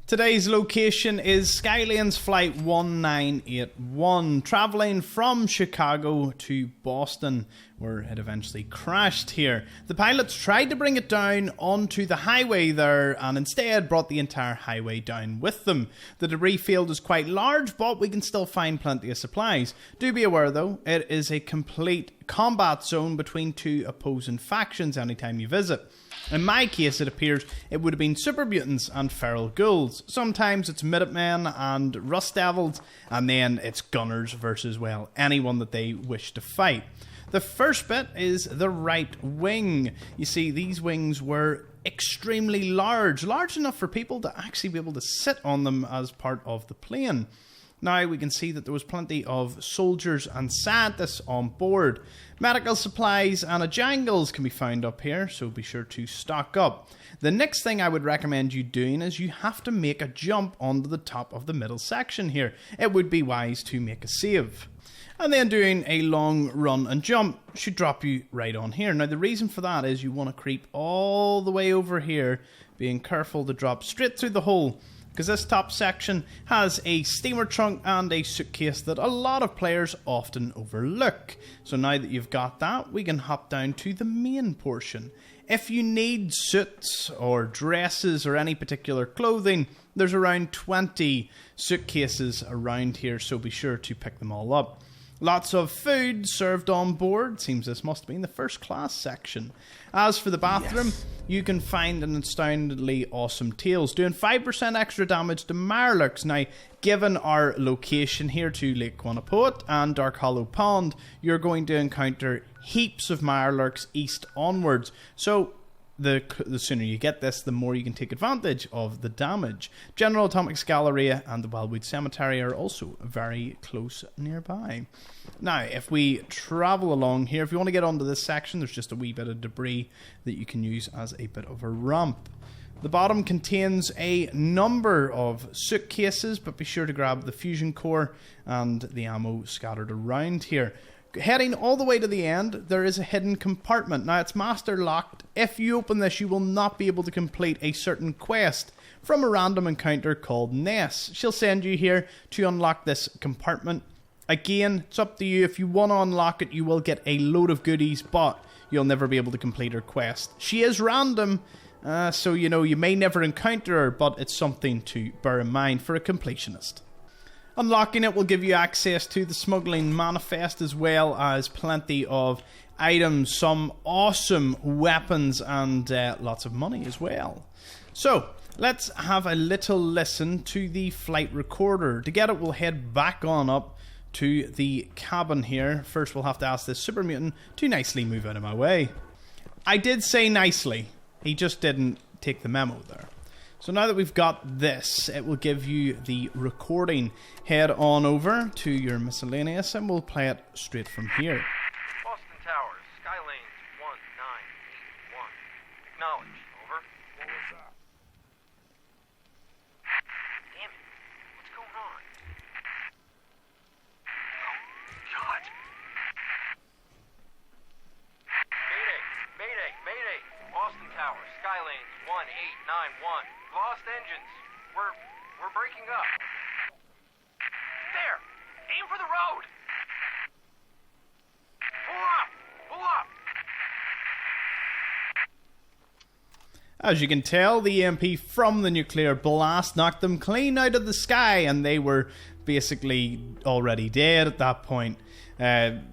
Today's location is Skylanes Flight 1981, travelling from Chicago to Boston, where it eventually crashed here. The pilots tried to bring it down onto the highway there, and instead brought the entire highway down with them. The debris field is quite large, but we can still find plenty of supplies. Do be aware though, it is a complete combat zone between two opposing factions anytime you visit. In my case, it appears it would have been super mutants and feral ghouls. Sometimes it's Minutemen and Rust Devils, and then it's gunners versus, well, anyone that they wish to fight. The first bit is the right wing. You see, these wings were extremely large enough for people to actually be able to sit on them as part of the plane. Now we can see that there was plenty of soldiers and scientists on board. Medical supplies and jangles can be found up here, so be sure to stock up. The next thing I would recommend you doing is you have to make a jump onto the top of the middle section here. It would be wise to make a save. And then doing a long run and jump should drop you right on here. Now the reason for that is you want to creep all the way over here, being careful to drop straight through the hole, because this top section has a steamer trunk and a suitcase that a lot of players often overlook. So now that you've got that, we can hop down to the main portion. If you need suits or dresses or any particular clothing, there's around 20 suitcases around here, so be sure to pick them all up. Lots of food served on board. Seems this must have been the first class section. As for the bathroom, you can find an astoundingly awesome tails, doing 5% extra damage to Mirelurks. Now, given our location here to Lake Quannapoat and Dark Hollow Pond, you're going to encounter heaps of Mirelurks east onwards. So the sooner you get this, the more you can take advantage of the damage. General Atomics Galleria and the Wildwood Cemetery are also very close nearby. Now, if we travel along here, if you want to get onto this section, there's just a wee bit of debris that you can use as a bit of a ramp. The bottom contains a number of suitcases, but be sure to grab the fusion core and the ammo scattered around here. Heading all the way to the end, there is a hidden compartment. Now, it's master locked. If you open this, you will not be able to complete a certain quest from a random encounter called Ness. She'll send you here to unlock this compartment. Again, it's up to you. If you want to unlock it, you will get a load of goodies, but you'll never be able to complete her quest. She is random, so you know you may never encounter her, but it's something to bear in mind for a completionist. Unlocking it will give you access to the smuggling manifest, as well as plenty of items, some awesome weapons, and lots of money as well. So, let's have a little listen to the flight recorder. To get it, we'll head back on up to the cabin here. First, we'll have to ask this super mutant to nicely move out of my way. I did say nicely. He just didn't take the memo there. So now that we've got this, it will give you the recording. Head on over to your miscellaneous and we'll play it straight from here. Boston Towers, Skylanes 1981. Acknowledge. Over. What was that? Damn it. What's going on? Oh, God. Mayday. Mayday. Boston Towers, Skylanes 1891. Lost engines. We're breaking up. There! Aim for the road! Pull up! As you can tell, the EMP from the nuclear blast knocked them clean out of the sky, and they were basically already dead at that point.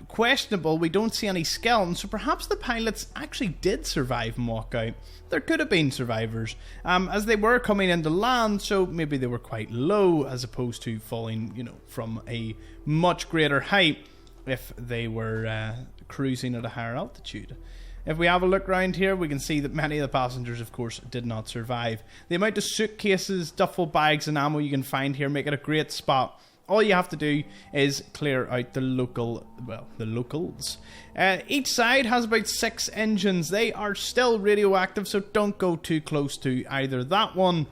Questionable, we don't see any skeletons, so perhaps the pilots actually did survive and walk out. There could have been survivors, as they were coming into land, so maybe they were quite low as opposed to falling, from a much greater height if they were cruising at a higher altitude. If we have a look around here, we can see that many of the passengers, of course, did not survive. The amount of suitcases, duffel bags and ammo you can find here make it a great spot. All you have to do is clear out the locals. Each side has about 6 engines. They are still radioactive, so don't go too close to either that one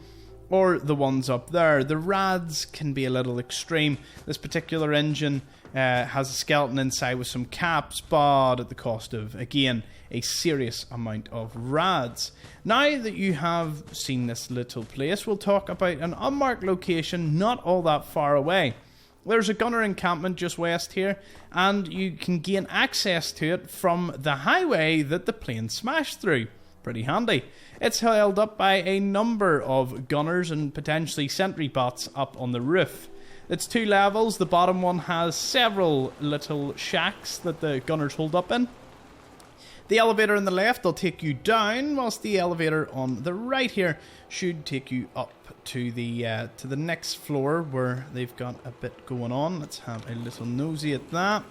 or the ones up there. The Rads can be a little extreme. This particular engine has a skeleton inside with some caps, but at the cost of, again, a serious amount of Rads. Now that you have seen this little place, we'll talk about an unmarked location not all that far away. There's a gunner encampment just west here, and you can gain access to it from the highway that the plane smashed through. Pretty handy. It's held up by a number of gunners and potentially sentry bots up on the roof. It's 2 levels. The bottom one has several little shacks that the gunners hold up in. The elevator on the left will take you down, whilst the elevator on the right here should take you up to the next floor where they've got a bit going on. Let's have a little nosy at that.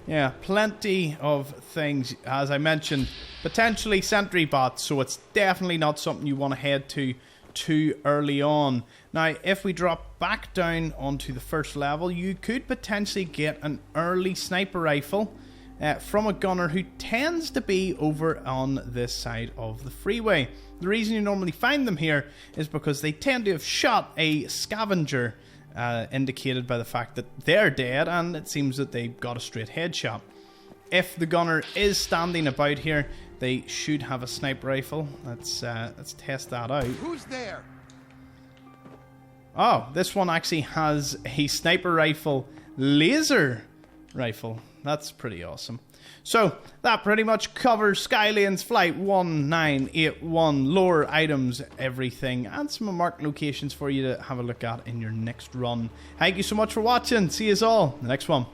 Yeah, plenty of things. As I mentioned, potentially sentry bots, so it's definitely not something you want to head to too early on. Now, if we drop back down onto the first level, you could potentially get an early sniper rifle from a gunner who tends to be over on this side of the freeway. The reason you normally find them here is because they tend to have shot a scavenger, indicated by the fact that they're dead, and it seems that they got a straight headshot. If the gunner is standing about here, they should have a sniper rifle. Let's test that out. Who's there? Oh, this one actually has a sniper rifle laser rifle. That's pretty awesome. So, that pretty much covers Skylanes Flight 1981. Lore, items, everything, and some marked locations for you to have a look at in your next run. Thank you so much for watching. See you all in the next one.